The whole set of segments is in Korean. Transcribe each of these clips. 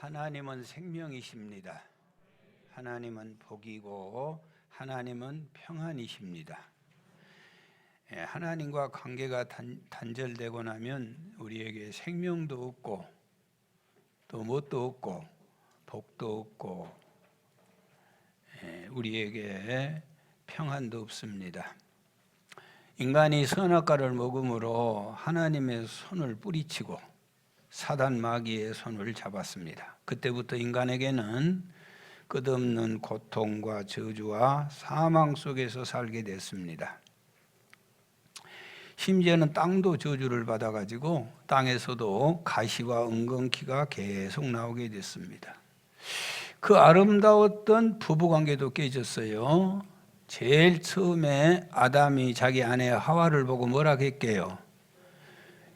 하나님은 생명이십니다. 하나님은 복이고 하나님은 평안이십니다. 하나님과 관계가 단절되고 나면 우리에게 생명도 없고 또 뭣도 없고 복도 없고 우리에게 평안도 없습니다. 인간이 선악과를 먹음으로 하나님의 손을 뿌리치고 사단 마귀의 손을 잡았습니다. 그때부터 인간에게는 끝없는 고통과 저주와 사망 속에서 살게 됐습니다. 심지어는 땅도 저주를 받아가지고 땅에서도 가시와 엉겅퀴가 계속 나오게 됐습니다. 그 아름다웠던 부부관계도 깨졌어요. 제일 처음에 아담이 자기 아내 하와를 보고 뭐라 했게요?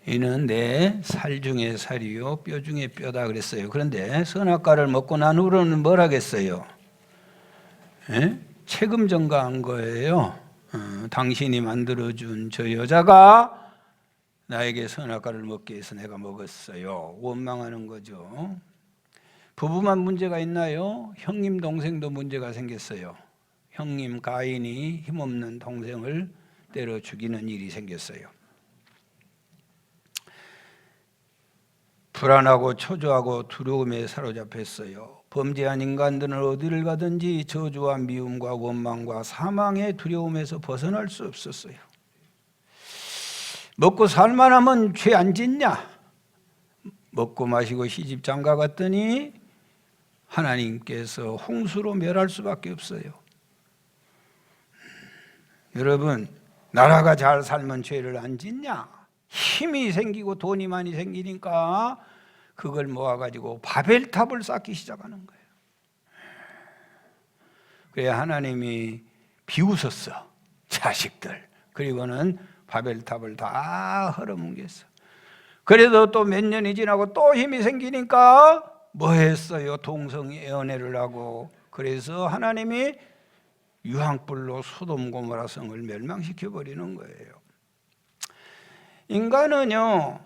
이는 내 살 중에 살이요 뼈 중에 뼈다 그랬어요. 그런데 선악과를 먹고 난 후로는 뭐라 했어요? 책임 전가한 거예요. 당신이 만들어준 저 여자가 나에게 선악과를 먹게 해서 내가 먹었어요. 원망하는 거죠. 부부만 문제가 있나요? 형님 동생도 문제가 생겼어요. 형님 가인이 힘없는 동생을 때려 죽이는 일이 생겼어요. 불안하고 초조하고 두려움에 사로잡혔어요. 범죄한 인간들은 어디를 가든지 저주와 미움과 원망과 사망의 두려움에서 벗어날 수 없었어요. 먹고 살만하면 죄 안 짓냐? 먹고 마시고 시집 장가 갔더니 하나님께서 홍수로 멸할 수밖에 없어요. 여러분, 나라가 잘 살면 죄를 안 짓냐? 힘이 생기고 돈이 많이 생기니까 그걸 모아가지고 바벨탑을 쌓기 시작하는 거예요. 그래야 하나님이 비웃었어, 자식들. 그리고는 바벨탑을 다 헐어뭉갰어. 그래도 또 몇 년이 지나고 또 힘이 생기니까 뭐 했어요? 동성애연애를 하고. 그래서 하나님이 유황불로 소돔 고모라 성을 멸망시켜버리는 거예요. 인간은요,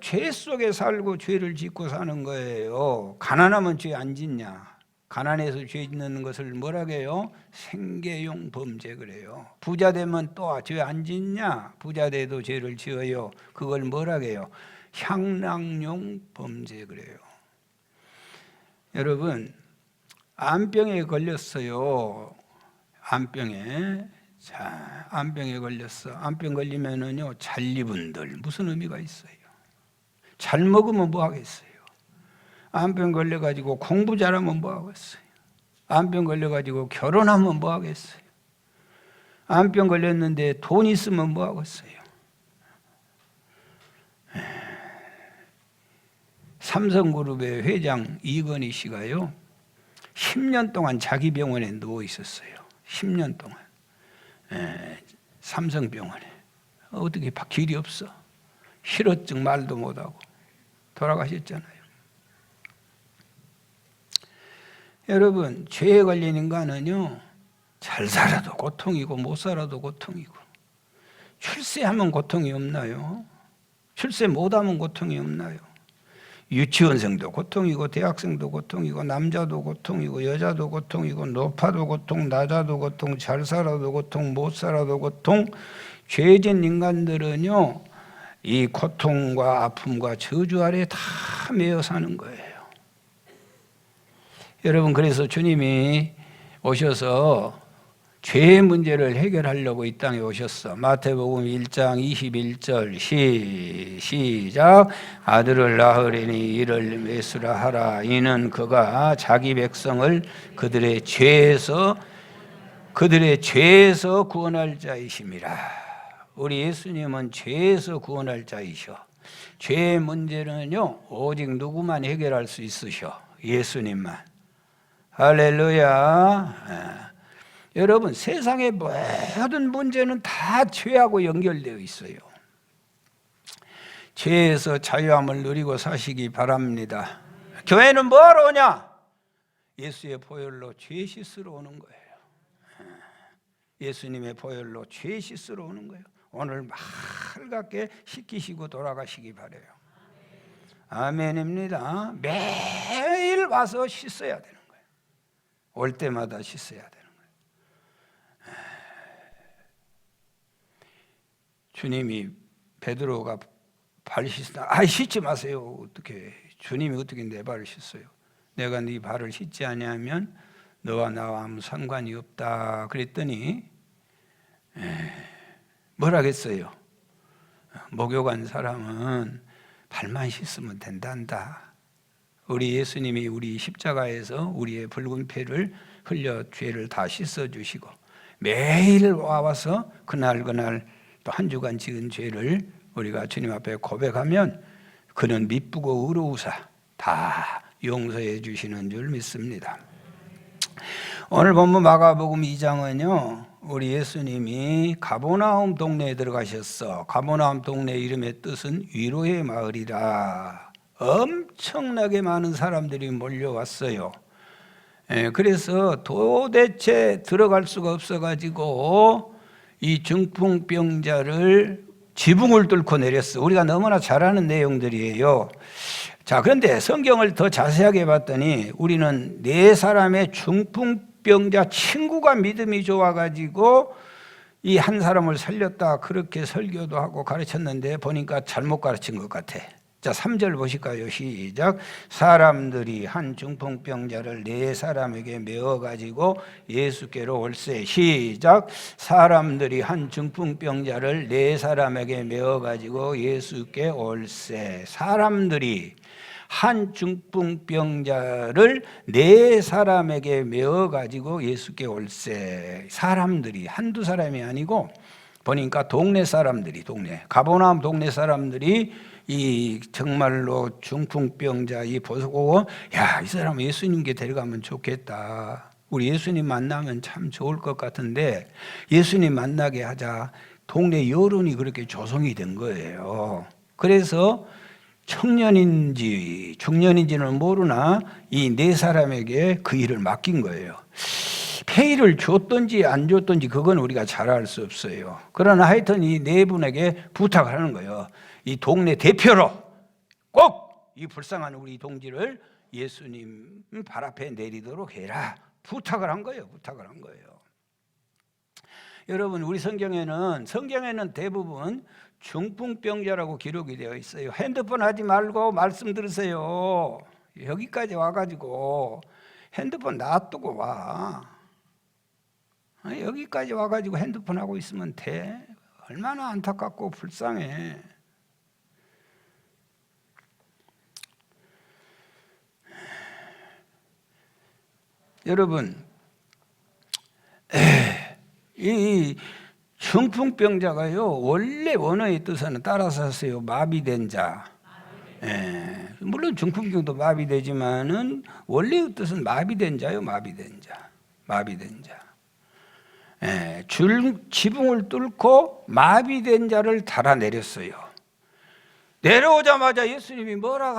죄 속에 살고 죄를 짓고 사는 거예요. 가난하면 죄 안 짓냐? 가난해서 죄 짓는 것을 뭐라고 해요? 생계용 범죄 그래요. 부자 되면 또 죄 안 짓냐? 부자 돼도 죄를 지어요. 그걸 뭐라고 해요? 향락용 범죄 그래요. 여러분, 암병에 걸렸어요. 암병에. 자, 암병에 걸렸어. 암병 걸리면은요, 잔리분들 무슨 의미가 있어요? 잘 먹으면 뭐 하겠어요? 암병 걸려가지고 공부 잘하면 뭐 하겠어요? 암병 걸려가지고 결혼하면 뭐 하겠어요? 암병 걸렸는데 돈 있으면 뭐 하겠어요? 삼성그룹의 회장 이건희 씨가요, 10년 동안 자기 병원에 누워 있었어요. 10년 동안. 삼성병원에. 어떻게 길이 없어. 실어증 말도 못하고 돌아가셨잖아요. 여러분, 죄에 걸린 인간은요, 잘 살아도 고통이고 못 살아도 고통이고. 출세하면 고통이 없나요? 출세 못하면 고통이 없나요? 유치원생도 고통이고 대학생도 고통이고 남자도 고통이고 여자도 고통이고 높아도 고통 낮아도 고통 잘 살아도 고통 못 살아도 고통. 죄진 인간들은요, 이 고통과 아픔과 저주 아래 다 매여 사는 거예요. 여러분, 그래서 주님이 오셔서 죄의 문제를 해결하려고 이 땅에 오셨어. 마태복음 1장 21절 시작. 아들을 낳으리니 이를 메수라 하라. 이는 그가 자기 백성을 그들의 죄에서 구원할 자이심이라. 우리 예수님은 죄에서 구원할 자이셔. 죄의 문제는요, 오직 누구만 해결할 수 있으셔? 예수님만. 할렐루야. 여러분, 세상의 모든 문제는 다 죄하고 연결되어 있어요. 죄에서 자유함을 누리고 사시기 바랍니다. 교회는 뭐하러 오냐? 예수의 보혈로 죄 씻으러 오는 거예요. 예수님의 보혈로 죄 씻으러 오는 거예요. 오늘 맑게 씻기시고 돌아가시기 바라요. 아멘입니다. 매일 와서 씻어야 되는 거예요. 올 때마다 씻어야 되는 거예요. 주님이 베드로가 발 씻다. 씻지 마세요. 어떻게 주님이 어떻게 내 발을 씻어요? 내가 네 발을 씻지 아니하면 너와 나와 아무 상관이 없다. 그랬더니 뭐라겠어요? 목욕한 사람은 발만 씻으면 된단다. 우리 예수님이 우리 십자가에서 우리의 붉은 피를 흘려 죄를 다 씻어주시고 매일 와서 그날 또 한 주간 지은 죄를 우리가 주님 앞에 고백하면 그는 미쁘고 의로우사 다 용서해 주시는 줄 믿습니다. 오늘 본문 마가복음 2장은요, 우리 예수님이 가버나움 동네에 들어가셨어. 가버나움 동네 이름의 뜻은 위로의 마을이라. 엄청나게 많은 사람들이 몰려왔어요. 그래서 도대체 들어갈 수가 없어가지고 이 중풍병자를 지붕을 뚫고 내렸어. 우리가 너무나 잘 아는 내용들이에요. 자, 그런데 성경을 더 자세하게 봤더니 우리는 네 사람의 중풍병자 친구가 믿음이 좋아가지고 이 한 사람을 살렸다 그렇게 설교도 하고 가르쳤는데 보니까 잘못 가르친 것 같아. 자, 3절 보실까요? 시작. 사람들이 한 중풍병자를 네 사람에게 메어가지고 예수께로 올세. 시작. 사람들이 한 중풍병자를 네 사람에게 메어가지고 예수께 올세. 사람들이 한 중풍병자를 네 사람에게 메어가지고 예수께 올세. 사람들이 한두 사람이 아니고 보니까 동네 사람들이, 가버나움 동네 사람들이 이 정말로 중풍병자 이 보고 야, 이 사람 예수님께 데려가면 좋겠다. 우리 예수님 만나면 참 좋을 것 같은데 예수님 만나게 하자. 동네 여론이 그렇게 조성이 된 거예요. 그래서 청년인지 중년인지는 모르나 이 네 사람에게 그 일을 맡긴 거예요. 페이를 줬든지 안 줬든지 그건 우리가 잘 알 수 없어요. 그러나 하여튼 이 네 분에게 부탁을 하는 거예요. 이 동네 대표로 꼭 이 불쌍한 우리 동지를 예수님 발 앞에 내리도록 해라. 부탁을 한 거예요. 여러분, 우리 성경에는 대부분 중풍병자라고 기록이 되어 있어요. 핸드폰 하지 말고 말씀 들으세요. 여기까지 와가지고 핸드폰 놔두고 와. 여기까지 와가지고 핸드폰 하고 있으면 돼. 얼마나 안타깝고 불쌍해. 여러분, 이 중풍병자가요, 원래 원어의 뜻은 따라서 하세요. 마비된 자. 물론 중풍병도 마비되지만은 원래의 뜻은 마비된 자요. 마비된 자. 지붕을 뚫고 마비된 자를 달아내렸어요. 내려오자마자 예수님이 뭐라고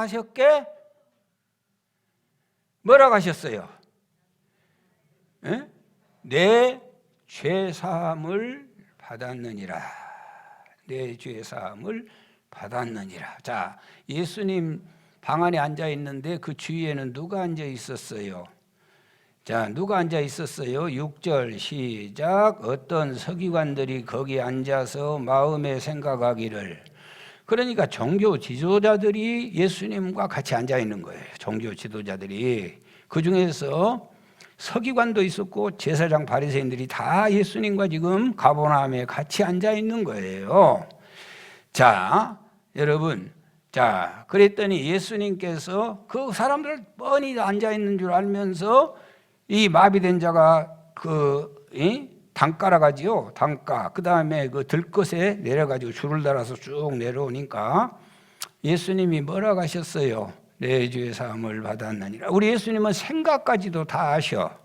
하셨어요? 내 죄사함을 받았느니라. 내 죄사함을 받았느니라. 자, 예수님 방 안에 앉아 있는데 그 주위에는 누가 앉아 있었어요? 자, 누가 앉아 있었어요? 6절 시작. 어떤 서기관들이 거기 앉아서 마음에 생각하기를. 그러니까 종교 지도자들이 예수님과 같이 앉아 있는 거예요. 종교 지도자들이. 그 중에서 서기관도 있었고 제사장 바리새인들이 다 예수님과 지금 가버나움에 같이 앉아 있는 거예요. 자, 여러분, 자, 그랬더니 예수님께서 그 사람들 뻔히 앉아 있는 줄 알면서 이 마비된 자가 단가라가지요. 단가. 그 다음에 그 들것에 내려가지고 줄을 달아서 쭉 내려오니까 예수님이 뭐라고 하셨어요? 내 죄 사함을 받았느니라. 우리 예수님은 생각까지도 다 아셔.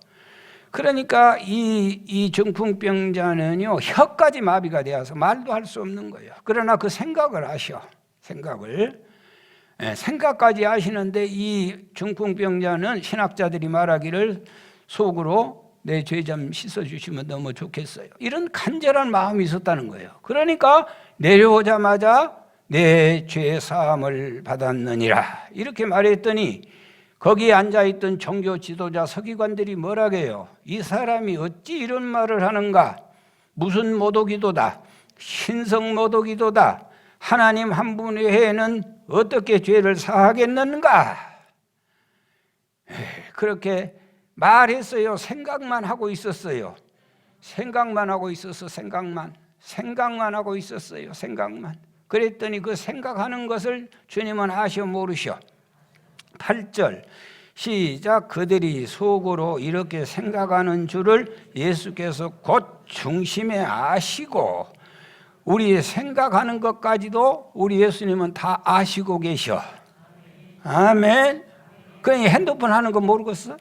그러니까 이 중풍병자는요, 혀까지 마비가 되어서 말도 할 수 없는 거예요. 그러나 그 생각을 아셔. 생각까지 아시는데 이 중풍병자는 신학자들이 말하기를 속으로 내 죄 좀 씻어주시면 너무 좋겠어요. 이런 간절한 마음이 있었다는 거예요. 그러니까 내려오자마자 내 죄 사함을 받았느니라 이렇게 말했더니 거기에 앉아있던 종교 지도자 서기관들이 뭐라게요? 이 사람이 어찌 이런 말을 하는가? 무슨 모독기도다. 신성 모독기도다. 하나님 한 분 외에는 어떻게 죄를 사하겠는가? 그렇게 말했어요. 생각만 하고 있었어요. 생각만 하고 있었어. 생각만 하고 있었어요. 생각만. 그랬더니 그 생각하는 것을 주님은 아셔 모르셔. 8절 시작. 그들이 속으로 이렇게 생각하는 줄을 예수께서 곧 중심에 아시고, 우리 생각하는 것까지도 우리 예수님은 다 아시고 계셔. 아멘. 그냥 핸드폰 하는 거 모르겠어?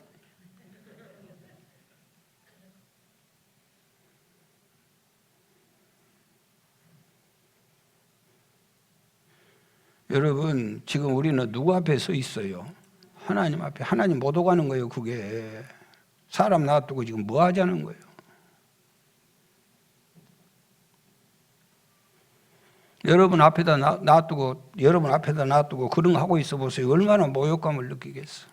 여러분, 지금 우리는 누구 앞에 서 있어요? 하나님 앞에. 하나님 못 오가는 거예요. 그게 사람 놔두고 지금 뭐 하자는 거예요? 여러분 앞에다 놔두고 그런 거 하고 있어 보세요. 얼마나 모욕감을 느끼겠어.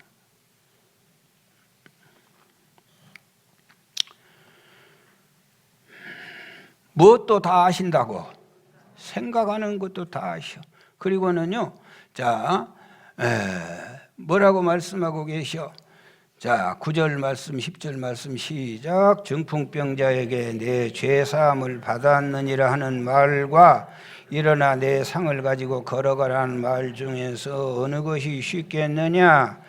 무엇도 다 아신다고. 생각하는 것도 다 아셔. 그리고는요, 자, 뭐라고 말씀하고 계셔? 자, 9절 말씀, 10절 말씀 시작. 중풍병자에게 내 죄사함을 받았느니라 하는 말과 일어나 내 상을 가지고 걸어가라는 말 중에서 어느 것이 쉽겠느냐?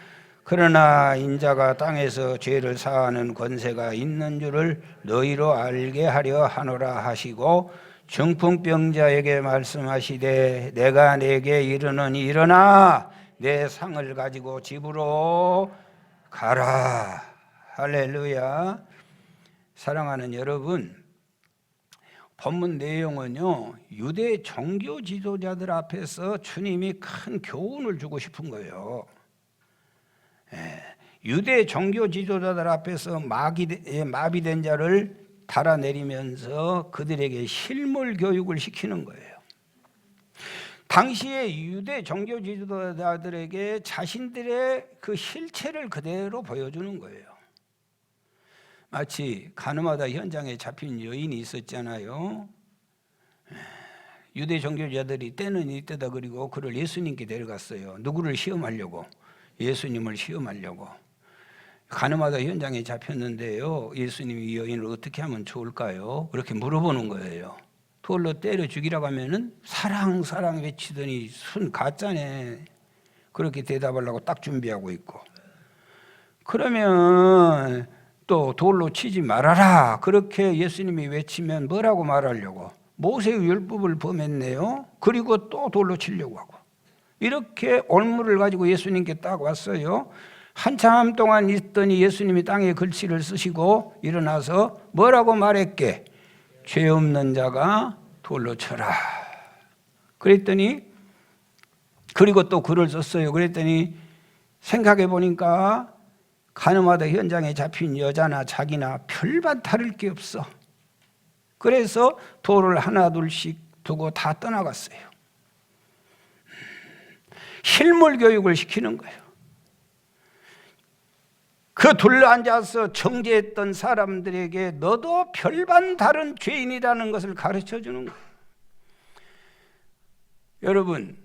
그러나 인자가 땅에서 죄를 사하는 권세가 있는 줄을 너희로 알게 하려 하노라 하시고, 중풍병자에게 말씀하시되 내가 내게 이르노니 일어나 내 상을 가지고 집으로 가라. 할렐루야. 사랑하는 여러분, 본문 내용은요, 유대 종교 지도자들 앞에서 주님이 큰 교훈을 주고 싶은 거예요. 유대 종교 지도자들 앞에서 마비된 자를 달아내리면서 그들에게 실물 교육을 시키는 거예요. 당시에 유대 종교 지도자들에게 자신들의 그 실체를 그대로 보여주는 거예요. 마치 가늠하다 현장에 잡힌 여인이 있었잖아요. 유대 종교자들이 때는 이때다 그리고 그를 예수님께 데려갔어요. 누구를 시험하려고? 예수님을 시험하려고. 가늠하다 현장에 잡혔는데요, 예수님이 이 여인을 어떻게 하면 좋을까요? 그렇게 물어보는 거예요. 돌로 때려 죽이라고 하면은 사랑 외치더니 순 가짜네. 그렇게 대답하려고 딱 준비하고 있고, 그러면 또 돌로 치지 말아라 그렇게 예수님이 외치면 뭐라고 말하려고? 모세의 율법을 범했네요. 그리고 또 돌로 치려고 하고. 이렇게 올무를 가지고 예수님께 딱 왔어요. 한참 동안 있더니 예수님이 땅에 글씨를 쓰시고 일어나서 뭐라고 말했게? 죄 없는 자가 돌로 쳐라. 그랬더니, 그리고 또 글을 썼어요. 그랬더니 생각해 보니까 가늠하다 현장에 잡힌 여자나 자기나 별반 다를 게 없어. 그래서 돌을 하나 둘씩 두고 다 떠나갔어요. 실물 교육을 시키는 거예요. 그 둘러앉아서 정죄했던 사람들에게 너도 별반 다른 죄인이라는 것을 가르쳐 주는 거예요. 여러분,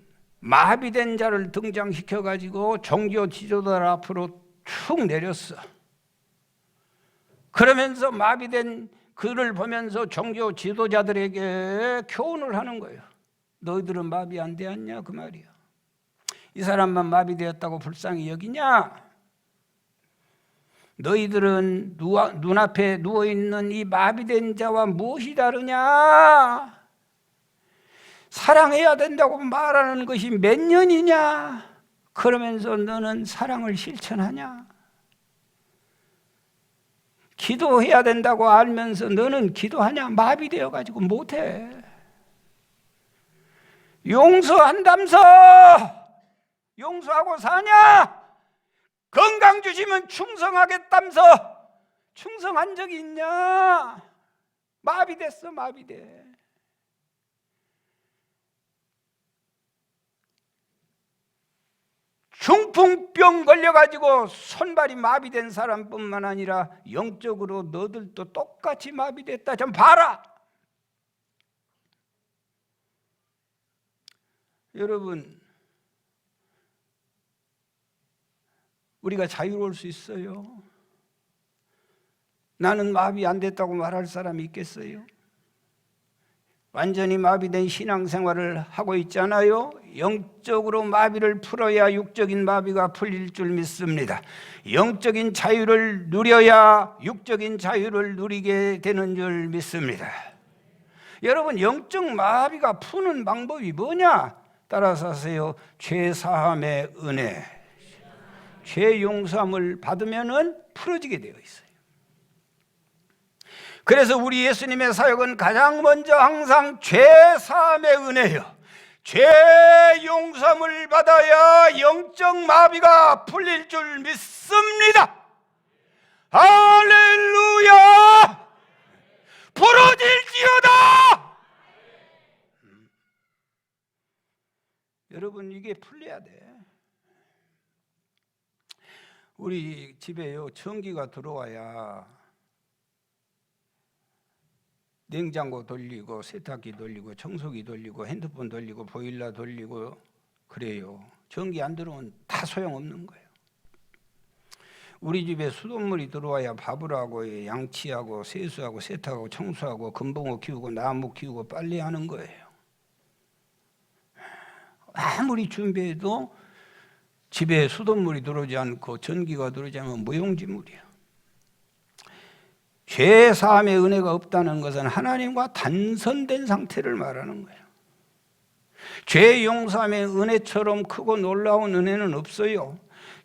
마비된 자를 등장시켜 가지고 종교 지도자들 앞으로 쭉 내렸어. 그러면서 마비된 그를 보면서 종교 지도자들에게 교훈을 하는 거예요. 너희들은 마비 안 되었냐? 그 말이야. 이 사람만 마비되었다고 불쌍히 여기냐? 너희들은 눈앞에 누워있는 이 마비된 자와 무엇이 다르냐? 사랑해야 된다고 말하는 것이 몇 년이냐? 그러면서 너는 사랑을 실천하냐? 기도해야 된다고 알면서 너는 기도하냐? 마비되어 가지고 못해. 용서한다면서 용서하고 사냐? 건강 주시면 충성하겠다면서 충성한 적이 있냐? 마비됐어, 마비돼. 중풍병 걸려가지고 손발이 마비된 사람뿐만 아니라 영적으로 너들도 똑같이 마비됐다. 좀 봐라. 여러분, 우리가 자유로울 수 있어요? 나는 마비 안 됐다고 말할 사람이 있겠어요? 완전히 마비된 신앙생활을 하고 있잖아요. 영적으로 마비를 풀어야 육적인 마비가 풀릴 줄 믿습니다. 영적인 자유를 누려야 육적인 자유를 누리게 되는 줄 믿습니다. 여러분, 영적 마비가 푸는 방법이 뭐냐? 따라서 하세요. 죄사함의 은혜, 죄 용서함을 받으면 풀어지게 되어 있어요. 그래서 우리 예수님의 사역은 가장 먼저 항상 죄사함의 은혜요, 죄 용서함을 받아야 영적 마비가 풀릴 줄 믿습니다. 할렐루야! 풀어질지어다! 여러분, 이게 풀려야 돼. 우리 집에요, 전기가 들어와야 냉장고 돌리고 세탁기 돌리고 청소기 돌리고 핸드폰 돌리고 보일러 돌리고 그래요. 전기 안 들어오면 다 소용없는 거예요. 우리 집에 수돗물이 들어와야 밥을 하고 양치하고 세수하고 세탁하고 청소하고 금붕어 키우고 나무 키우고 빨래하는 거예요. 아무리 준비해도 집에 수돗물이 들어오지 않고 전기가 들어오지 않으면 무용지물이야. 죄 사함의 은혜가 없다는 것은 하나님과 단선된 상태를 말하는 거예요. 죄 용서함의 은혜처럼 크고 놀라운 은혜는 없어요.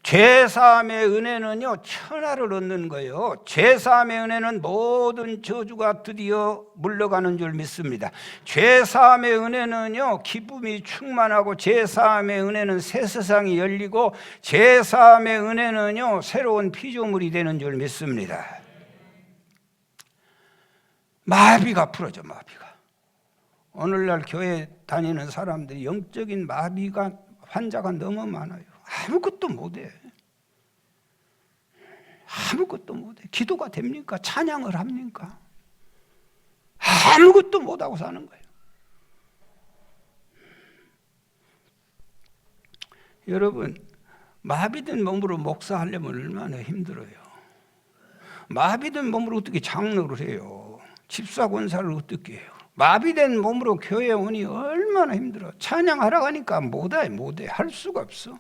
죄 사함의 은혜는요, 천하를 얻는 거예요. 죄 사함의 은혜는 모든 저주가 드디어 물러가는 줄 믿습니다. 죄 사함의 은혜는요, 기쁨이 충만하고, 죄 사함의 은혜는 새 세상이 열리고, 죄 사함의 은혜는요, 새로운 피조물이 되는 줄 믿습니다. 마비가 풀어져, 마비가. 오늘날 교회 다니는 사람들이 영적인 마비가 환자가 너무 많아요. 아무것도 못해. 아무것도 못해. 기도가 됩니까? 찬양을 합니까? 아무것도 못하고 사는 거예요. 여러분, 마비된 몸으로 목사하려면 얼마나 힘들어요. 마비된 몸으로 어떻게 장로를 해요? 집사 권사를 어떻게 해요? 마비된 몸으로 교회에 오니 얼마나 힘들어. 찬양하러 가니까 못해. 할 수가 없어.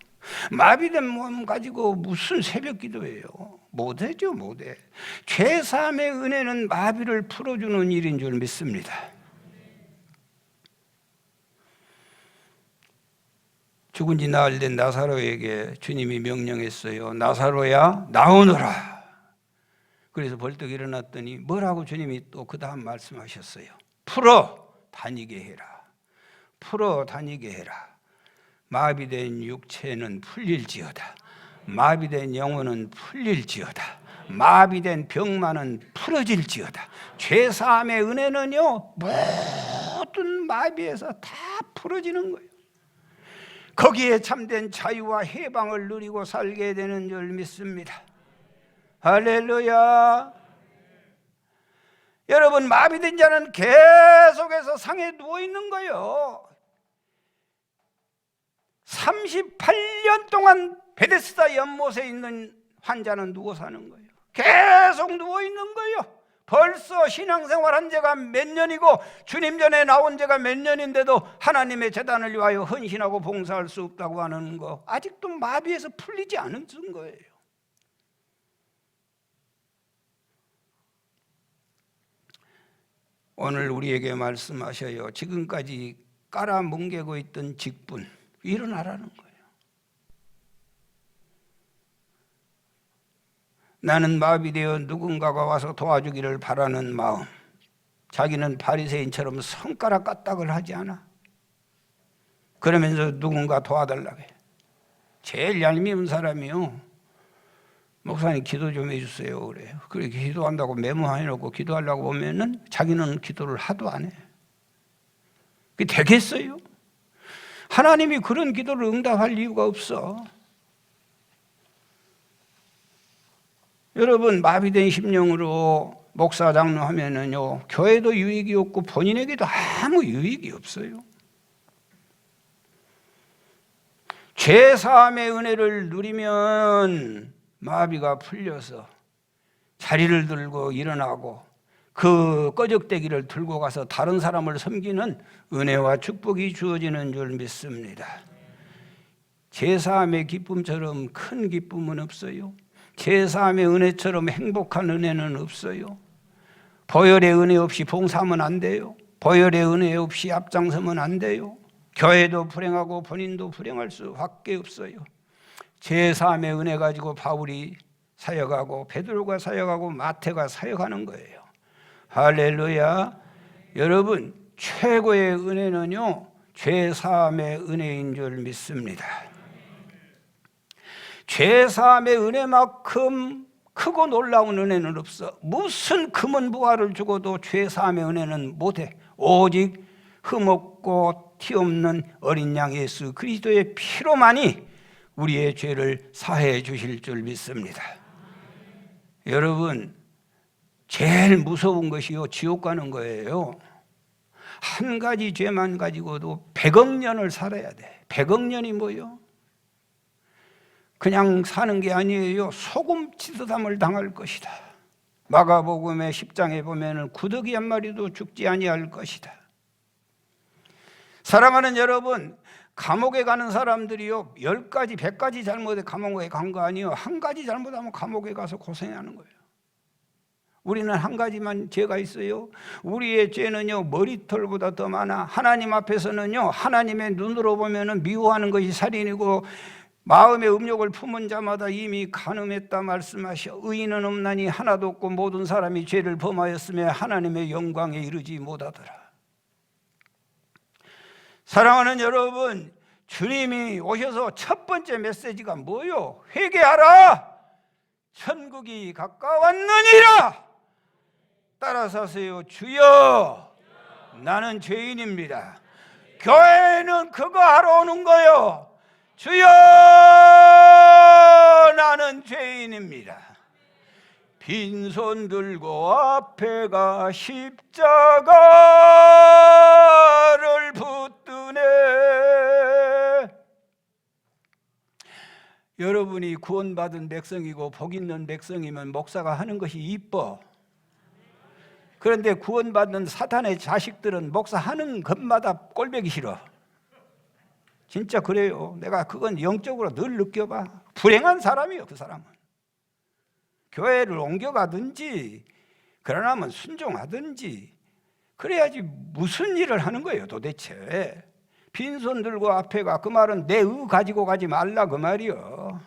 마비된 몸 가지고 무슨 새벽 기도예요? 못해죠, 못해. 죄 사함의 은혜는 마비를 풀어주는 일인 줄 믿습니다. 죽은 지 나흘 된 나사로에게 주님이 명령했어요. 나사로야, 나오너라. 그래서 벌떡 일어났더니 뭐라고 주님이 또 그 다음 말씀하셨어요? 풀어 다니게 해라. 풀어 다니게 해라. 마비된 육체는 풀릴지어다. 마비된 영혼은 풀릴지어다. 마비된 병만은 풀어질지어다. 죄사함의 은혜는요, 모든 마비에서 다 풀어지는 거예요. 거기에 참된 자유와 해방을 누리고 살게 되는 줄 믿습니다. 할렐루야. 여러분, 마비된 자는 계속해서 상에 누워있는 거예요. 38년 동안 베데스다 연못에 있는 환자는 누워 사는 거예요. 계속 누워있는 거예요. 벌써 신앙생활한 지가 몇 년이고 주님 전에 나온 지가 몇 년인데도 하나님의 제단을 위하여 헌신하고 봉사할 수 없다고 하는 거, 아직도 마비에서 풀리지 않은 거예요. 오늘 우리에게 말씀하셔요. 지금까지 깔아뭉개고 있던 직분, 일어나라는 거예요. 나는 마비되어 누군가가 와서 도와주기를 바라는 마음. 자기는 바리새인처럼 손가락 까딱을 하지 않아. 그러면서 누군가 도와달라고 해. 제일 얄미운 사람이요, 목사님 기도 좀 해주세요 그래요. 그렇게 기도한다고 메모해놓고 기도하려고 보면은 자기는 기도를 하도 안 해. 그게 되겠어요? 하나님이 그런 기도를 응답할 이유가 없어. 여러분, 마비된 심령으로 목사 장로 하면은요, 교회도 유익이 없고 본인에게도 아무 유익이 없어요. 죄사함의 은혜를 누리면 마비가 풀려서 자리를 들고 일어나고 그 꺼적대기를 들고 가서 다른 사람을 섬기는 은혜와 축복이 주어지는 줄 믿습니다. 죄사함의 기쁨처럼 큰 기쁨은 없어요. 죄사함의 은혜처럼 행복한 은혜는 없어요. 보혈의 은혜 없이 봉사하면 안 돼요. 보혈의 은혜 없이 앞장서면 안 돼요. 교회도 불행하고 본인도 불행할 수밖에 없어요. 죄사함의 은혜 가지고 바울이 사역하고 베드로가 사역하고 마태가 사역하는 거예요. 할렐루야. 여러분, 최고의 은혜는요, 죄사함의 은혜인 줄 믿습니다. 죄사함의 은혜만큼 크고 놀라운 은혜는 없어. 무슨 금은 부활을 주고도 죄사함의 은혜는 못해. 오직 흠없고 티없는 어린 양 예수 그리스도의 피로만이 우리의 죄를 사해 주실 줄 믿습니다. 여러분, 제일 무서운 것이요, 지옥 가는 거예요. 한 가지 죄만 가지고도 100억 년을 살아야 돼. 100억 년이 뭐요? 그냥 사는 게 아니에요. 소금 치듯함을 당할 것이다. 마가복음의 10장에 보면은 구더기 한 마리도 죽지 아니할 것이다. 사랑하는 여러분, 감옥에 가는 사람들이요, 10가지, 100가지 잘못에 감옥에 간 거 아니에요. 한 가지 잘못하면 감옥에 가서 고생하는 거예요. 우리는 한 가지만 죄가 있어요. 우리의 죄는요, 머리털보다 더 많아. 하나님 앞에서는요, 하나님의 눈으로 보면은 미워하는 것이 살인이고 마음의 음욕을 품은 자마다 이미 간음했다 말씀하셔. 의인은 없나니 하나도 없고 모든 사람이 죄를 범하였으며 하나님의 영광에 이르지 못하더라. 사랑하는 여러분, 주님이 오셔서 첫 번째 메시지가 뭐요? 회개하라! 천국이 가까웠느니라! 따라서 하세요. 주여, 나는 죄인입니다. 교회는 그거 하러 오는 거요. 주여, 나는 죄인입니다. 빈손 들고 앞에 가 십자가를 붙드네. 여러분이 구원받은 백성이고 복 있는 백성이면 목사가 하는 것이 이뻐. 그런데 구원받는 사탄의 자식들은 목사 하는 것마다 꼴보기 싫어. 진짜 그래요. 내가 그건 영적으로 늘 느껴봐. 불행한 사람이요, 그 사람은. 교회를 옮겨가든지 그러나면 순종하든지 그래야지 무슨 일을 하는 거예요 도대체. 빈손 들고 앞에 가, 그 말은 내 의 가지고 가지 말라 그 말이요.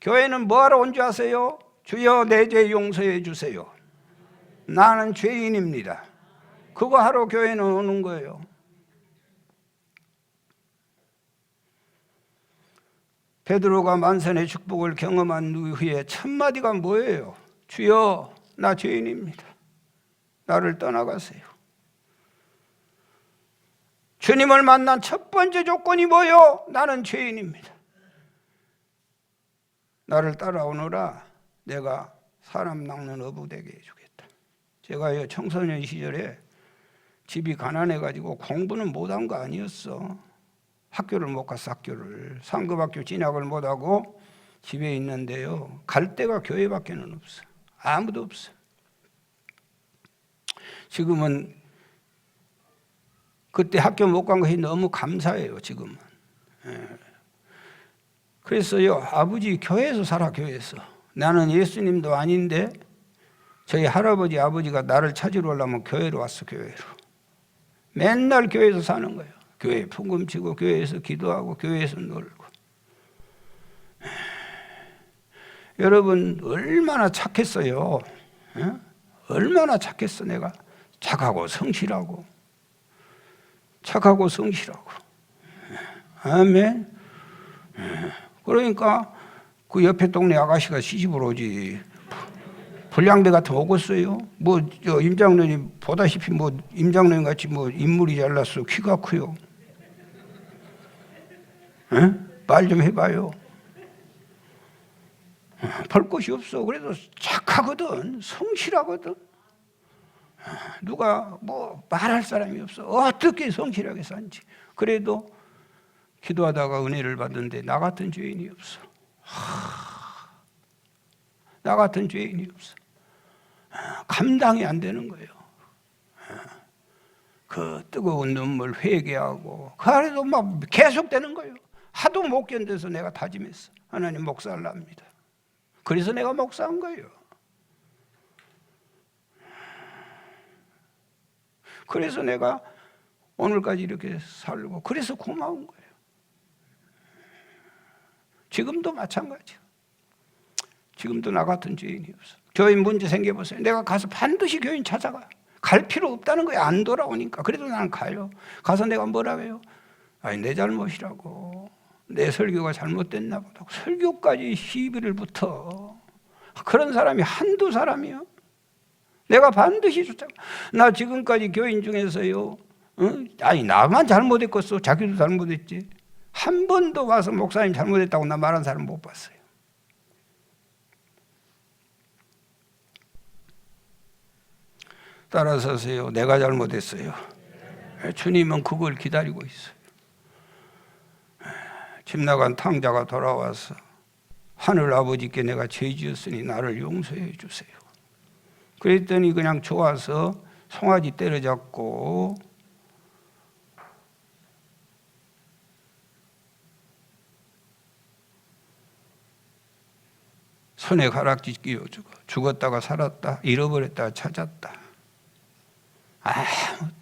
교회는 뭐하러 온 줄 아세요? 주여, 내 죄 용서해 주세요. 나는 죄인입니다. 그거 하러 교회는 오는 거예요. 베드로가 만선의 축복을 경험한 후에 첫 마디가 뭐예요? 주여, 나 죄인입니다. 나를 떠나가세요. 주님을 만난 첫 번째 조건이 뭐예요? 나는 죄인입니다. 나를 따라오너라. 내가 사람 낚는 어부 되게 해주겠다. 제가 청소년 시절에 집이 가난해가지고 공부는 못한 거 아니었어. 학교를 못 갔어. 학교를 상급학교 진학을 못하고 집에 있는데요, 갈 데가 교회밖에는 없어. 아무도 없어. 지금은 그때 학교 못 간 것이 너무 감사해요. 지금은. 그래서요, 아버지 교회에서 살아. 교회에서. 나는 예수님도 아닌데 저희 할아버지 아버지가 나를 찾으러 오려면 교회로 왔어. 교회로. 맨날 교회에서 사는 거예요. 교회 풍금 치고 교회에서 기도하고 교회에서 놀고. 여러분, 얼마나 착했어요. 얼마나 착했어. 내가 착하고 성실하고 착하고 성실하고. 아멘. 그러니까 그 옆에 동네 아가씨가 시집을 오지. 불량배 같은 거 오겠어요? 뭐 저 임장로님 보다시피 뭐 임장로님 같이 뭐 인물이 잘났어. 키가 커요. 말 좀 해봐요. 볼 것이 없어. 그래도 착하거든, 성실하거든. 누가 뭐 말할 사람이 없어. 어떻게 성실하게 산지. 그래도 기도하다가 은혜를 받는데 나 같은 죄인이 없어. 나 같은 죄인이 없어. 감당이 안 되는 거예요. 그 뜨거운 눈물 회개하고 그래도 막 계속되는 거예요. 하도 못 견뎌서 내가 다짐했어. 하나님 목사하랍니다. 그래서 내가 목사한 거예요. 그래서 내가 오늘까지 이렇게 살고 그래서 고마운 거예요. 지금도 마찬가지야. 지금도 나 같은 죄인이 없어. 교인 문제 생겨보세요. 내가 가서 반드시 교인 찾아가. 갈 필요 없다는 거야. 안 돌아오니까. 그래도 나는 가요. 가서 내가 뭐라고 해요? 아니 내 잘못이라고. 내 설교가 잘못됐나 보다. 설교까지 시비를 붙어. 그런 사람이 한두 사람이요. 내가 반드시 쫓아가. 나 지금까지 교인 중에서요. 아니 나만 잘못했겠어. 자기도 잘못했지. 한 번도 와서 목사님 잘못했다고 나 말한 사람 못 봤어요. 따라서세요. 내가 잘못했어요. 주님은 그걸 기다리고 있어요. 집 나간 탕자가 돌아와서 하늘 아버지께 내가 죄 지었으니 나를 용서해 주세요. 그랬더니 그냥 좋아서 송아지 때려잡고 손에 가락지 끼워주고 죽었다가 살았다, 잃어버렸다가 찾았다.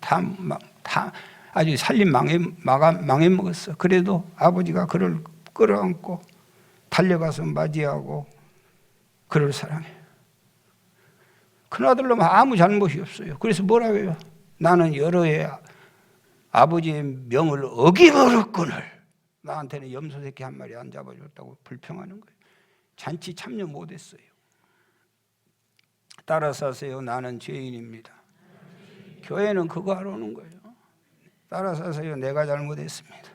다 아주 살림 망해먹었어. 그래도 아버지가 그를 끌어안고 달려가서 맞이하고 그를 사랑해. 큰아들로 아무 잘못이 없어요. 그래서 뭐라고 해요? 나는 여러 해 아버지의 명을 어기버렸거늘 나한테는 염소새끼 한 마리 안 잡아줬다고 불평하는 거예요. 잔치 참여 못했어요. 따라서 하세요. 나는 죄인입니다. 교회는 그거 하러 오는 거예요. 따라서 하세요. 내가 잘못했습니다.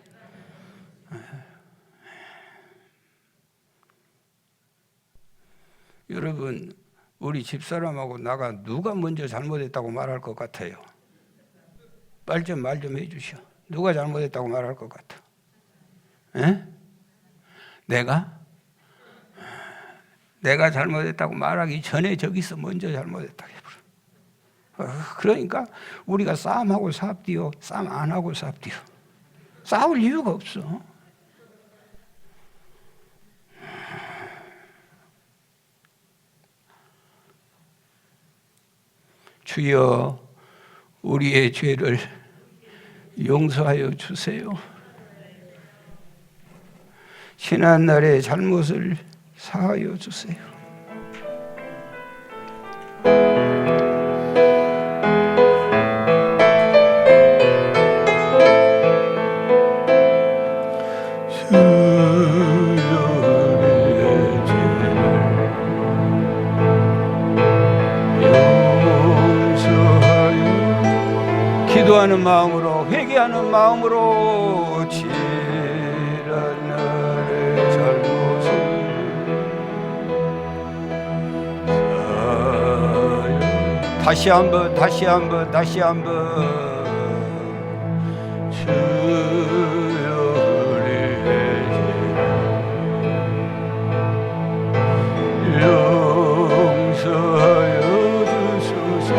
여러분, 우리 집사람하고 나가 누가 먼저 잘못했다고 말할 것 같아요? 말 좀 해주시오. 누가 잘못했다고 말할 것 같아? 에? 내가 잘못했다고 말하기 전에 저기서 먼저 잘못했다고 해버려. 그러니까 우리가 싸움하고 삽디요, 싸움 안 하고 삽디요. 싸울 이유가 없어. 주여, 우리의 죄를 용서하여 주세요. 지난날의 잘못을 사하여 주세요. 기도하는 마음으로, 회개하는 마음으로 지난날의 잘못을 사하여 다시 한번 주여 우리의 죄를 용서하여 주소서.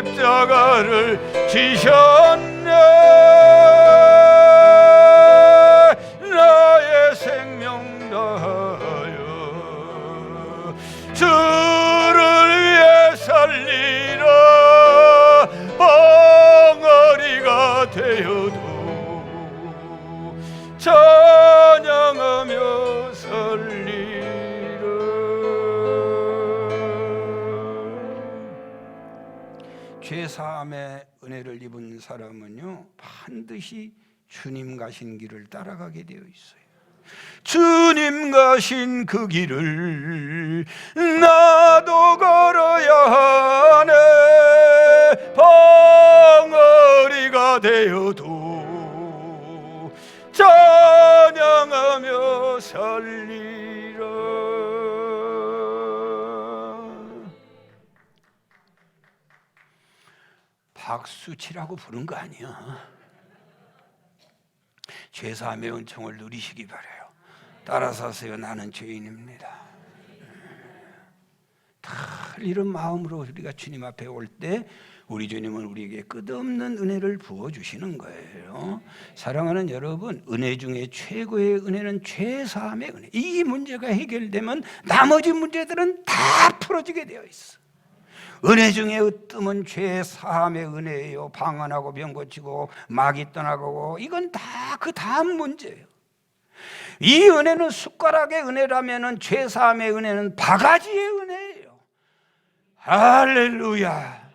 십자가를 지셨네. 나의 생명 다하여 주를 위해 살리라. 벙어리가 되어도 찬양하며 살리라. 죄사함의 은혜를 입은 사람은요, 반드시 주님 가신 길을 따라가게 되어 있어요. 주님 가신 그 길을 나도 걸어야 하네. 벙어리가 되어도 찬양하며 살리라. 박수치라고 부른 거 아니야. 죄사함의 은총을 누리시기 바라요. 따라서 하세요. 나는 죄인입니다. 다 이런 마음으로 우리가 주님 앞에 올 때 우리 주님은 우리에게 끝없는 은혜를 부어주시는 거예요. 사랑하는 여러분, 은혜 중에 최고의 은혜는 죄사함의 은혜. 이 문제가 해결되면 나머지 문제들은 다 풀어지게 되어 있어. 은혜 중에 으뜸은 죄 사함의 은혜예요. 방언하고 병 고치고 마귀 떠나고, 이건 다 그 다음 문제예요. 이 은혜는 숟가락의 은혜라면 죄 사함의 은혜는 바가지의 은혜예요. 할렐루야.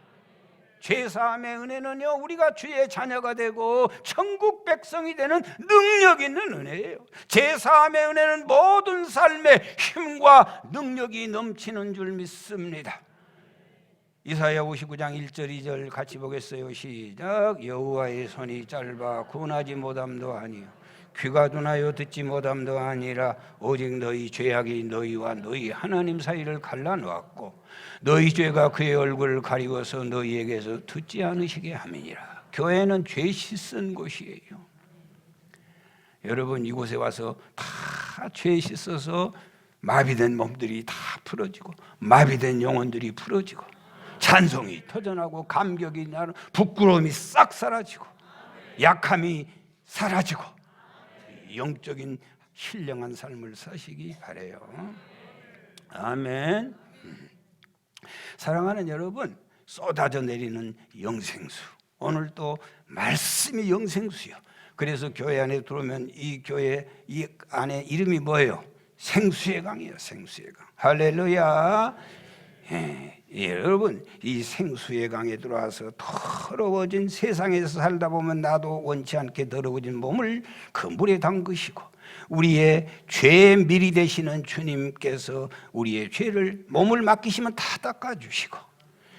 죄 사함의 은혜는요, 우리가 주의 자녀가 되고 천국 백성이 되는 능력 있는 은혜예요. 죄 사함의 은혜는 모든 삶에 힘과 능력이 넘치는 줄 믿습니다. 이사야 59장 1절 2절 같이 보겠어요. 시작. 여호와의 손이 짧아 구원하지 못함도 아니요 귀가 둔하여 듣지 못함도 아니라 오직 너희 죄악이 너희와 너희 하나님 사이를 갈라놓았고 너희 죄가 그의 얼굴을 가리워서 너희에게서 듣지 않으시게 함이니라. 교회는 죄 씻은 곳이에요. 여러분, 이곳에 와서 다 죄 씻어서 마비된 몸들이 다 풀어지고 마비된 영혼들이 풀어지고 찬송이 터져나고 감격이 나는 부끄러움이 싹 사라지고 약함이 사라지고 영적인 신령한 삶을 사시기 바라요. 아멘. 사랑하는 여러분, 쏟아져 내리는 영생수. 오늘 또 말씀이 영생수요. 그래서 교회 안에 들어오면 이 교회 이 안에 이름이 뭐예요? 생수의 강이에요. 생수의 강. 할렐루야. 여러분, 이 생수의 강에 들어와서 더러워진 세상에서 살다 보면 나도 원치 않게 더러워진 몸을 그 물에 담그시고 우리의 죄의 미리 되시는 주님께서 우리의 죄를 몸을 맡기시면 다 닦아주시고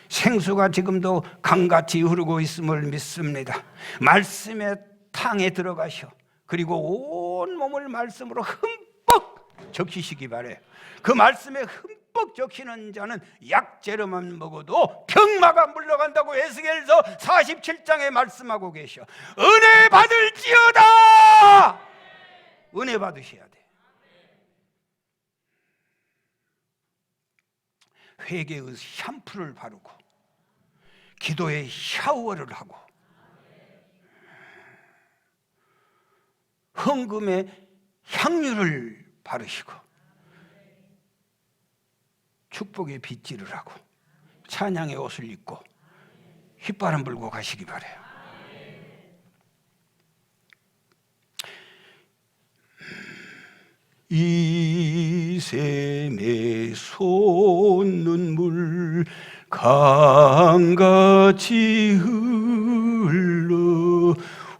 생수가 지금도 강같이 흐르고 있음을 믿습니다. 말씀의 탕에 들어가셔 그리고 온 몸을 말씀으로 흠뻑 적시시기 바래요. 그 말씀에 흠뻑 적시는 자는 약재료만 먹어도 병마가 물러간다고 에스겔서 47장에 말씀하고 계셔. 은혜 받을지어다. 은혜 받으셔야 돼. 회개의 샴푸를 바르고 기도의 샤워를 하고 헌금의 향유를 바르시고 축복의 빗질을 하고 찬양의 옷을 입고 휘바람 불고 가시기 바라요. 이 샘의 손눈물 강같이 흘러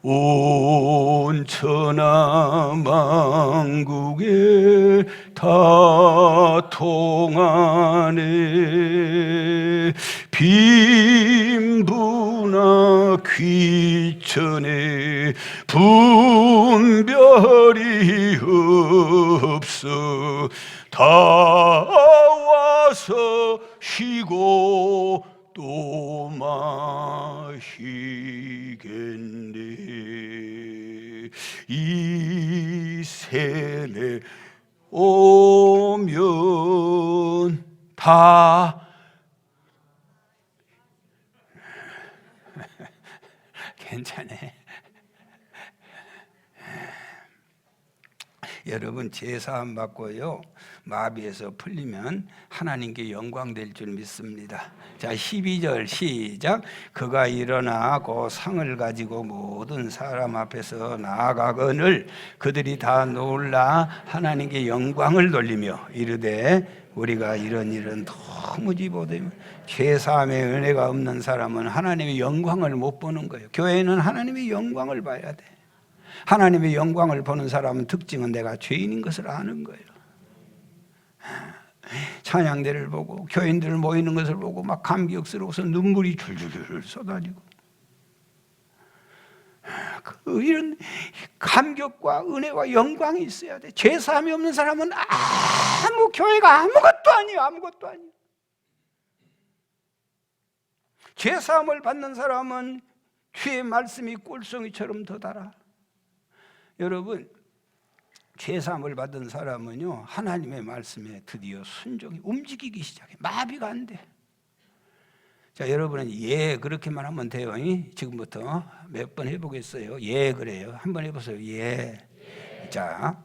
온 천하 만국에 다 통하네. 빈부나 귀천에 분별이 없어 다 와서 쉬고 또 마시겠네. 이 헤매 오면 다 괜찮네. 여러분 제사함 받고요 마비에서 풀리면 하나님께 영광 될 줄 믿습니다. 자 12절 시작. 그가 일어나 그 상을 가지고 모든 사람 앞에서 나아가거늘 그들이 다 놀라 하나님께 영광을 돌리며 이르되 우리가 이런 일은 도무지 보되며 죄사함의 은혜가 없는 사람은 하나님의 영광을 못 보는 거예요. 교회는 하나님의 영광을 봐야 돼. 하나님의 영광을 보는 사람은 특징은 내가 죄인인 것을 아는 거예요. 찬양대를 보고 교인들 모이는 것을 보고 막 감격스러워서 눈물이 줄줄 쏟아지고 이런 감격과 은혜와 영광이 있어야 돼. 죄사함이 없는 사람은 교회가 아무것도 아니에요. 아무것도 아니에요. 죄사함을 받는 사람은 주의 말씀이 꿀송이처럼 더 달아. 여러분 죄사함을 받은 사람은요 하나님의 말씀에 드디어 순종이 움직이기 시작해. 마비가 안 돼. 자 여러분은 예 그렇게만 하면 돼요. 지금부터 몇 번 해보겠어요. 예 그래요. 한번 해보세요. 예. 자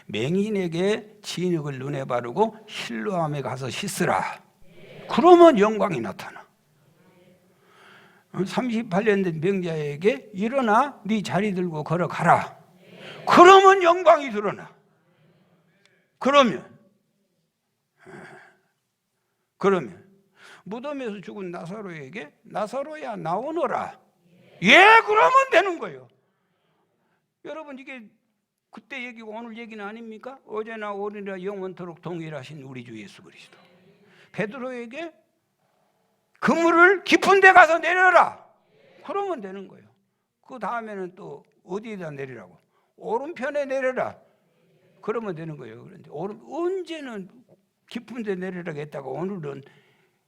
맹인에게 진흙을 눈에 바르고 실로암에 가서 씻으라. 그러면 영광이 나타나. 38년 된 병자에게 일어나 네 자리 들고 걸어가라. 그러면 영광이 드러나. 그러면 무덤에서 죽은 나사로에게 나사로야 나오너라. 예 그러면 되는 거예요. 여러분 이게 그때 얘기고 오늘 얘기는 아닙니까? 어제나 오늘이나 영원토록 동일하신 우리 주 예수 그리스도. 베드로에게 그물을 깊은 데 가서 내려라. 그러면 되는 거예요. 그 다음에는 또 어디에다 내리라고? 오른편에 내려라. 그러면 되는 거예요. 그런데 언제는 깊은 데 내리라고 했다가 오늘은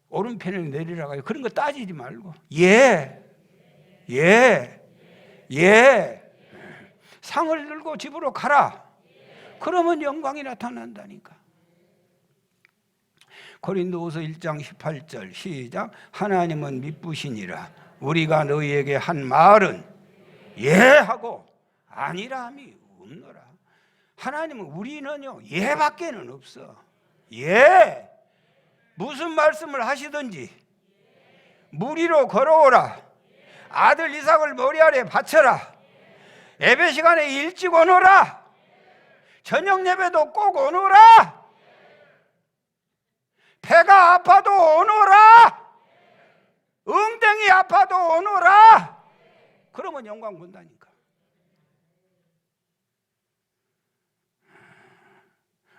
오른편에 내리라고 해요. 그런 거 따지지 말고 예. 상을 들고 집으로 가라. 그러면 영광이 나타난다니까. 고린도후서 1장 18절 시작. 하나님은 미쁘시니라. 우리가 너희에게 한 말은 예 하고 아니라 함이 없노라. 하나님은 우리는요 예밖에는 없어. 예 무슨 말씀을 하시든지 물 위로 걸어오라. 아들 이삭을 머리 아래 바쳐라. 예배 시간에 일찍 오너라. 저녁 예배도 꼭 오너라. 배가 아파도 오너라. 엉덩이 아파도 오너라. 그러면 영광 본다니까.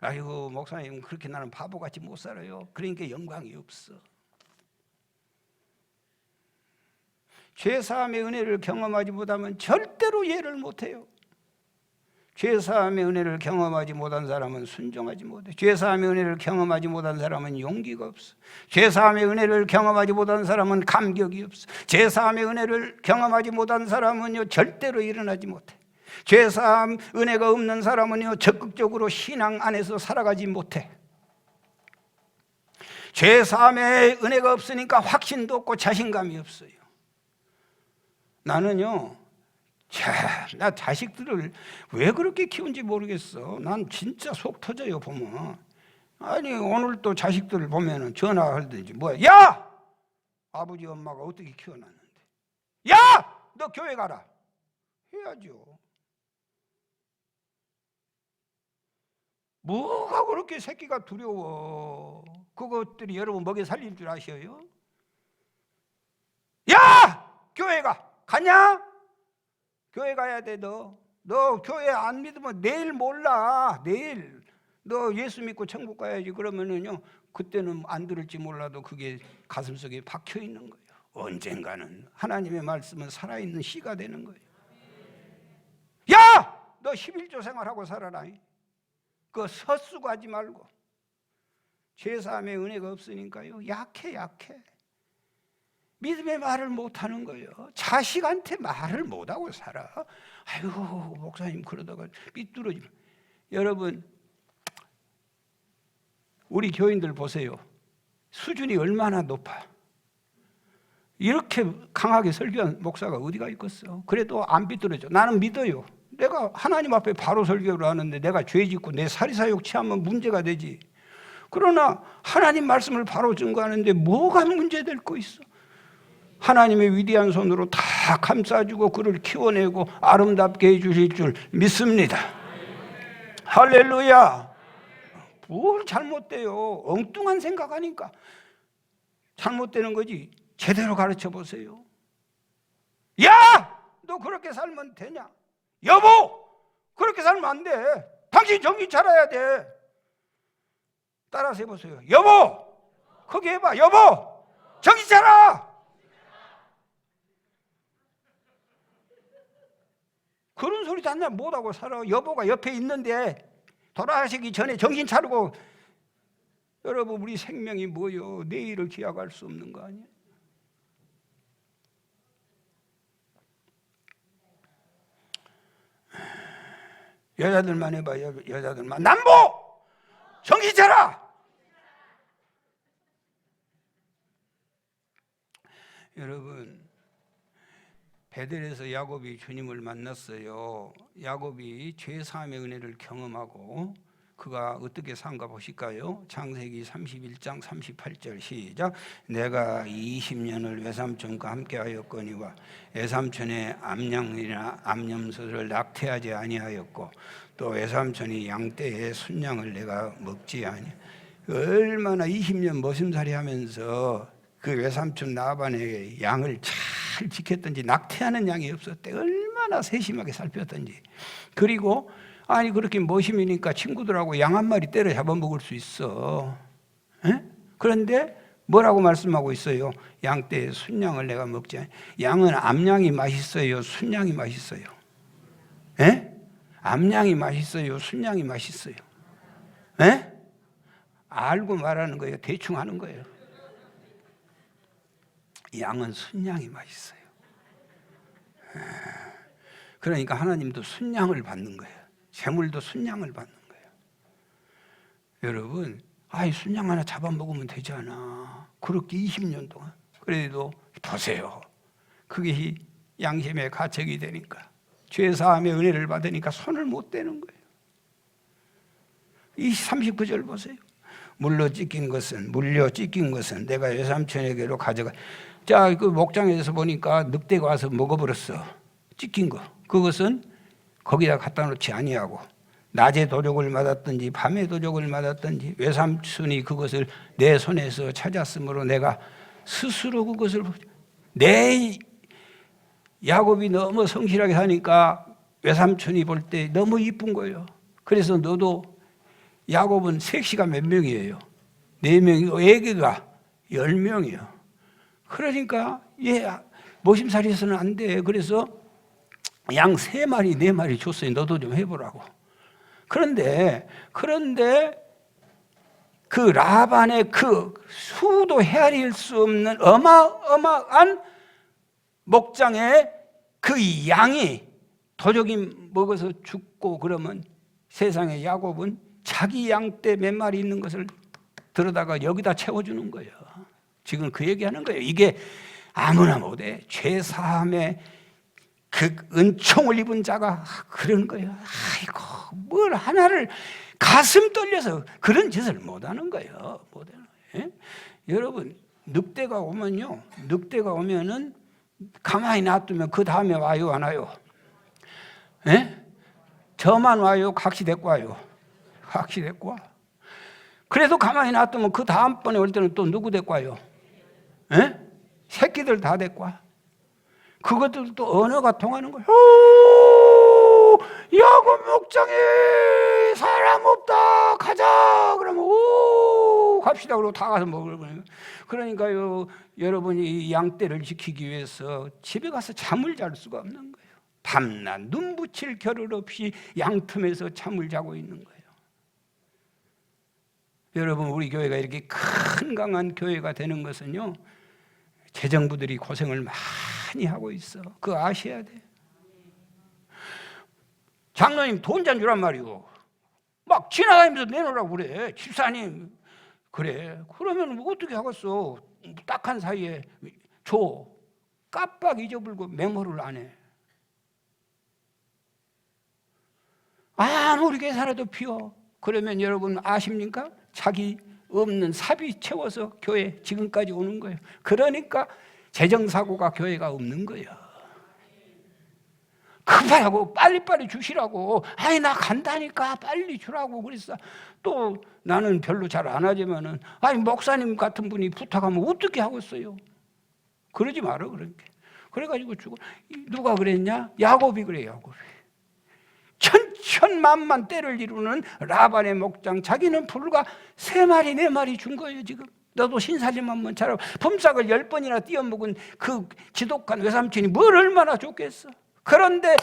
아이고 목사님 그렇게 나는 바보같이 못 살아요. 그러니까 영광이 없어. 죄사함의 은혜를 경험하지 못하면 절대로 이해를 못해요. 죄사함의 은혜를 경험하지 못한 사람은 순종하지 못해. 죄사함의 은혜를 경험하지 못한 사람은 용기가 없어. 죄사함의 은혜를 경험하지 못한 사람은 감격이 없어. 죄사함의 은혜를 경험하지 못한 사람은요 절대로 일어나지 못해. 죄사함 은혜가 없는 사람은요 적극적으로 신앙 안에서 살아가지 못해. 죄사함의 은혜가 없으니까 확신도 없고 자신감이 없어요. 나는요 나 자식들을 왜 그렇게 키운지 모르겠어. 난 진짜 속 터져요 보면. 아니 오늘 또 자식들을 보면은 전화하든지 뭐야. 야! 아버지 엄마가 어떻게 키워놨는데. 야! 너 교회 가라. 해야죠. 뭐가 그렇게 새끼가 두려워. 그것들이 여러분 먹여 살릴 줄 아셔요? 야! 교회 가. 갔냐? 교회 가야 돼. 너 교회 안 믿으면 내일 몰라. 내일 너 예수 믿고 천국 가야지. 그러면은요 그때는 안 들을지 몰라도 그게 가슴속에 박혀 있는 거예요. 언젠가는 하나님의 말씀은 살아있는 씨가 되는 거예요. 야! 너 11조 생활하고 살아라. 그거 헛수고하지 말고. 죄사함의 은혜가 없으니까요 약해. 믿음의 말을 못하는 거예요. 자식한테 말을 못하고 살아. 아이고 목사님 그러다가 삐뚤어지면. 여러분 우리 교인들 보세요. 수준이 얼마나 높아. 이렇게 강하게 설교한 목사가 어디가 있겠어. 그래도 안 삐뚤어져. 나는 믿어요. 내가 하나님 앞에 바로 설교를 하는데 내가 죄 짓고 내 사리사욕 취하면 문제가 되지. 그러나 하나님 말씀을 바로 증거하는데 뭐가 문제될 거 있어. 하나님의 위대한 손으로 다 감싸주고 그를 키워내고 아름답게 해주실 줄 믿습니다. 할렐루야. 뭘 잘못돼요. 엉뚱한 생각하니까 잘못되는 거지. 제대로 가르쳐 보세요. 야! 너 그렇게 살면 되냐? 여보! 그렇게 살면 안 돼. 당신 정신 차려야 돼. 따라서 해보세요. 여보! 거기 해봐. 여보! 정신 차려! 그런 소리도 안 나면 못하고 살아. 여보가 옆에 있는데 돌아가시기 전에 정신 차리고. 여러분 우리 생명이 뭐요? 내일을 기약할 수 없는 거 아니에요? 여자들만 해봐. 여자들만. 남보! 정신 차려! 여러분 베델에서 야곱이 주님을 만났어요. 야곱이 죄사함의 은혜를 경험하고 그가 어떻게 산가 보실까요? 창세기 31장 38절 시작. 내가 20년을 외삼촌과 함께 하였거니와 외삼촌의 암양이나 암염소를 낙태하지 아니하였고 또 외삼촌이 양떼의 순양을 내가 먹지 아니. 얼마나 20년 머슴살이 하면서 그 외삼촌 라반의 양을 잘 지켰던지 낙태하는 양이 없었대. 얼마나 세심하게 살폈던지. 그리고 아니 그렇게 머심이니까 친구들하고 양 한 마리 때려 잡아먹을 수 있어. 에? 그런데 뭐라고 말씀하고 있어요? 양떼의 순양을 내가 먹지 않아. 양은 암양이 맛있어요? 순양이 맛있어요? 에? 암양이 맛있어요? 순양이 맛있어요? 에? 알고 말하는 거예요? 대충 하는 거예요? 양은 순양이 맛있어요. 그러니까 하나님도 순양을 받는 거예요. 재물도 순양을 받는 거예요. 여러분, 순양 하나 잡아먹으면 되잖아. 그렇게 20년 동안. 그래도 보세요. 그게 양심의 가책이 되니까, 죄사함의 은혜를 받으니까 손을 못 대는 거예요. 이 39절 보세요. 물려 찢긴 것은 내가 외삼촌에게로 가져가. 자, 그 목장에서 보니까 늑대가 와서 먹어버렸어. 찢긴 거. 그것은 거기다 갖다 놓지 아니하고 낮에 도적을 맞았든지 밤에 도적을 맞았든지 외삼촌이 그것을 내 손에서 찾았으므로 내가 스스로 그것을. 내 야곱이 너무 성실하게 사니까 외삼촌이 볼 때 너무 이쁜 거예요. 그래서 너도, 야곱은 색시가 몇 명이에요? 4명이고 애기가 10명이에요. 그러니까 얘 모심살이해서는 안 돼. 그래서 양 3마리 4마리 줬어요. 너도 좀 해보라고. 그런데 그 라반의 그 수도 헤아릴 수 없는 어마어마한 목장에 그 양이 도적이 먹어서 죽고 그러면 세상에 야곱은 자기 양떼 몇 마리 있는 것을 들어다가 여기다 채워주는 거예요. 지금 그 얘기하는 거예요. 이게 아무나 못해. 죄사함에 그 은총을 입은 자가 그런 거예요. 아이고, 뭘 하나를 가슴 떨려서 그런 짓을 못하는 거예요. 못하는 거예요. 여러분, 늑대가 오면은 가만히 놔두면 그 다음에 와요, 안 와요? 저만 와요? 각시 데리고 와요? 각시 데리고 와. 그래도 가만히 놔두면 그 다음번에 올 때는 또 누구 데리고 와요? 새끼들 다 데리고 와. 그것들도 언어가 통하는 거예요. 야곱 목장에 사람 없다, 가자. 그러면 갑시다. 그러고 다 가서 먹을 거예요. 그러니까요, 여러분이 이 양떼를 지키기 위해서 집에 가서 잠을 잘 수가 없는 거예요. 밤낮 눈 붙일 겨를 없이 양틈에서 잠을 자고 있는 거예요. 여러분, 우리 교회가 이렇게 큰 강한 교회가 되는 것은요, 재정부들이 고생을 많이 하고 있어. 그거 아셔야 돼. 장로님 돈 잔 주란 말이오. 막 지나다니면서 내놓으라고 그래. 집사님. 그래. 그러면 뭐 어떻게 하겠어. 딱한 사이에 줘. 깜빡 잊어버리고 메모를 안 해. 아무리 계산해도 비워. 그러면 여러분 아십니까? 자기 없는 사비 채워서 교회 지금까지 오는 거예요. 그러니까 재정사고가 교회가 없는 거예요. 급하라고 빨리빨리 주시라고. 아니 나 간다니까 빨리 주라고 그랬어. 또 나는 별로 잘 안 하지만은 아니 목사님 같은 분이 부탁하면 어떻게 하겠어요? 그러지 마라 그러니까. 그래가지고 주고. 누가 그랬냐? 야곱이 그래. 야곱이 천천만만 때를 이루는 라반의 목장. 자기는 불과 3마리 4마리 준 거예요. 지금 너도 신살림 한번 차려. 품삯을 10번이나 띄어먹은 그 지독한 외삼촌이 뭘 얼마나 좋겠어. 그런데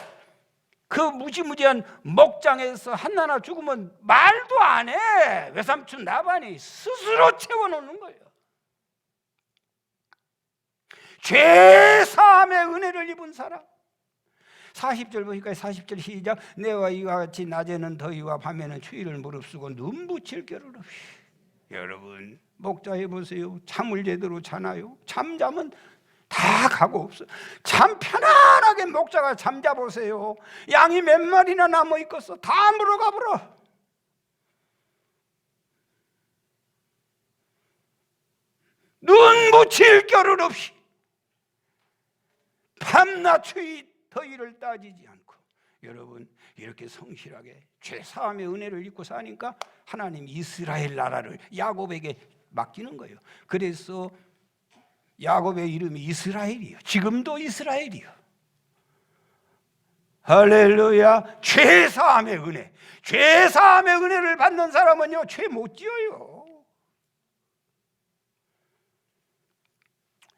그 무지무지한 목장에서 하나 죽으면 말도 안 해. 외삼촌 라반이 스스로 채워놓는 거예요. 죄사함의 은혜를 입은 사람. 40절 보니까 40절 시작. 내와 이와 같이 낮에는 더위와 밤에는 추위를 무릅쓰고 눈 붙일 겨를 없이. 여러분 목자해 보세요. 잠을 제대로 자나요? 잠자면 다 가고 없어. 잠 편안하게 목자가 잠자 보세요. 양이 몇 마리나 남아 있겠어. 다 물어가 버려. 눈 붙일 겨를 없이 밤낮 추위 더위를 따지지 않고. 여러분 이렇게 성실하게 죄사함의 은혜를 입고 사니까 하나님 이스라엘 나라를 야곱에게 맡기는 거예요. 그래서 야곱의 이름이 이스라엘이요. 지금도 이스라엘이요. 할렐루야. 죄사함의 은혜. 죄사함의 은혜를 받는 사람은요 죄 못 지어요.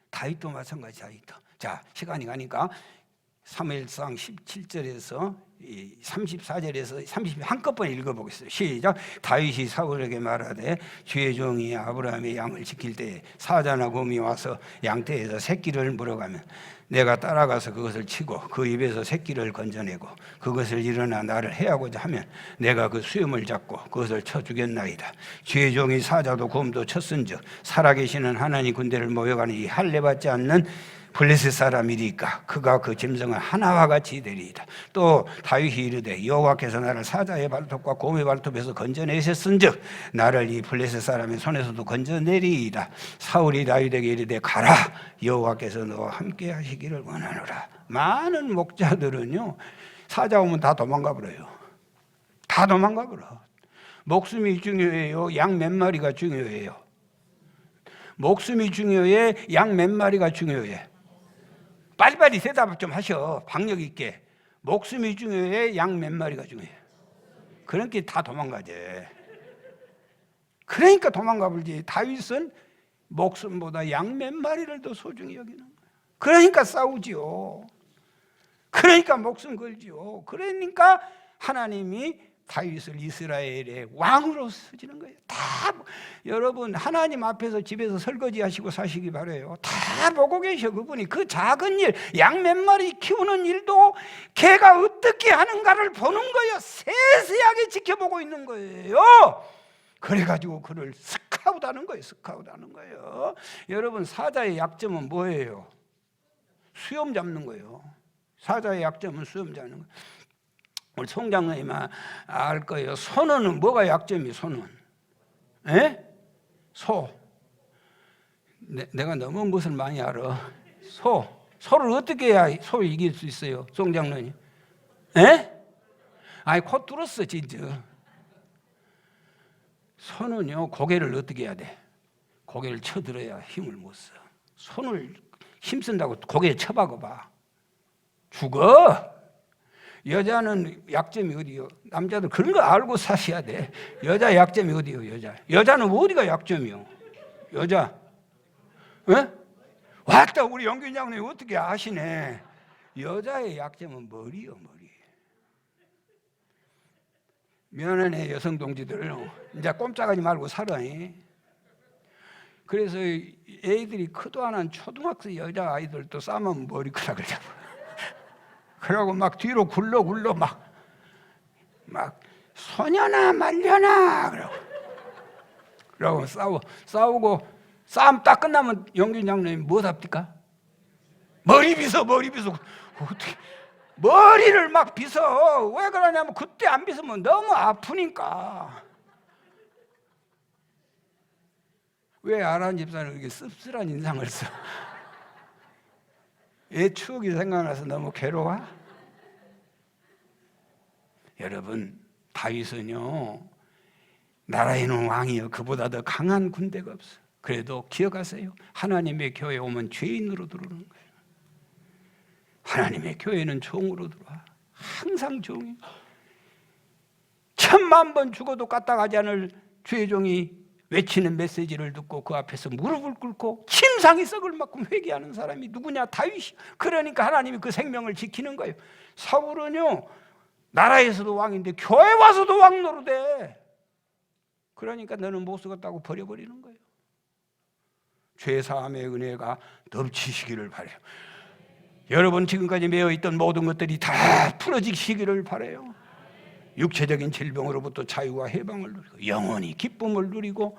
다윗도 마찬가지. 다윗도. 자, 시간이 가니까 사무엘상 17절에서 34절에서 30절 한꺼번에 읽어보겠습니다. 시작. 다윗이 사울에게 말하되 주의 종이 아브라함의 양을 지킬 때에 사자나 곰이 와서 양떼에서 새끼를 물어가면 내가 따라가서 그것을 치고 그 입에서 새끼를 건져내고 그것을 일어나 나를 해하고자 하면 내가 그 수염을 잡고 그것을 쳐 죽였나이다. 주의 종이 사자도 곰도 쳤은즉 살아계시는 하나님 군대를 모여가는 이 할례받지 않는 블레셋 사람이리까 그가 그 짐승을 하나와 같이 되리이다. 또 다윗이 이르되 여호와께서 나를 사자의 발톱과 곰의 발톱에서 건져내셨은즉 나를 이 블레셋 사람의 손에서도 건져내리이다. 사울이 다윗에게 이르되 가라. 여호와께서 너와 함께 하시기를 원하노라. 많은 목자들은요 사자 오면 다 도망가 버려요. 다 도망가 버려. 목숨이 중요해요? 양 몇 마리가 중요해요? 목숨이 중요해? 양 몇 마리가 중요해? 빨리빨리 대답 좀 하셔. 박력 있게. 목숨이 중요해? 양 몇 마리가 중요해? 그러니까 다 도망가지. 그러니까 도망가 버리지. 다윗은 목숨보다 양 몇 마리를 더 소중히 여기는 거예요. 그러니까 싸우지요. 그러니까 목숨 걸지요. 그러니까 하나님이 다윗을 이스라엘의 왕으로 쓰시는 거예요. 다 여러분 하나님 앞에서 집에서 설거지하시고 사시기 바라요. 다 보고 계셔. 그분이 그 작은 일, 양 몇 마리 키우는 일도 개가 어떻게 하는가를 보는 거예요. 세세하게 지켜보고 있는 거예요. 그래가지고 그를 스카웃하는 거예요. 스카웃하는 거예요. 여러분 사자의 약점은 뭐예요? 수염 잡는 거예요. 사자의 약점은 수염 잡는 거예요. 우리 송장로님 알 거예요. 소는 뭐가 약점이에요? 소는 소. 내가 너무 무엇을 많이 알아. 소를 어떻게 해야 소를 이길 수 있어요? 송장로님 아니 코 뚫었어 진짜. 소는요 고개를 어떻게 해야 돼? 고개를 쳐들어야 힘을 못 써. 손을 힘쓴다고 고개를 쳐박아봐 죽어. 여자는 약점이 어디요? 남자들 그런 거 알고 사셔야 돼. 여자 약점이 어디요? 여자는 어디가 약점이요? 여자 왔다. 우리 영균 장로님 어떻게 아시네. 여자의 약점은 머리요. 머리. 면허네 여성 동지들 이제 꼼짝하지 말고 살아. 그래서 애들이 크도 안 한 초등학생 여자아이들도 싸면 머리카락을 잡아. 그러고 막 뒤로 굴러 막 소년아 말려나 그러고 싸우고 싸움 딱 끝나면 영균 장로님이 뭐 답니까? 머리 빗어. 어떻게 머리를 막 빗어. 왜 그러냐면 그때 안 빗으면 너무 아프니까. 왜 아란 집사는 이렇게 씁쓸한 인상을 써? 옛 추억이 생각나서 너무 괴로워? 여러분, 다윗은요, 나라에는 왕이요 그보다 더 강한 군대가 없어. 그래도 기억하세요. 하나님의 교회에 오면 죄인으로 들어오는 거예요. 하나님의 교회는 종으로 들어와. 항상 종이. 1000만 번 죽어도 까딱하지 않을 죄종이 외치는 메시지를 듣고 그 앞에서 무릎을 꿇고 침상이 썩을 만큼 회개하는 사람이 누구냐? 다윗이. 그러니까 하나님이 그 생명을 지키는 거예요. 사울은요, 나라에서도 왕인데 교회 와서도 왕 노릇해. 그러니까 너는 못 쓰겠다고 버려버리는 거예요. 죄사함의 은혜가 넘치시기를 바라요. 여러분 지금까지 매여있던 모든 것들이 다 풀어지시기를 바라요. 육체적인 질병으로부터 자유와 해방을 누리고 영원히 기쁨을 누리고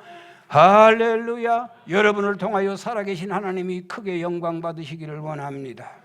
할렐루야. 여러분을 통하여 살아계신 하나님이 크게 영광 받으시기를 원합니다.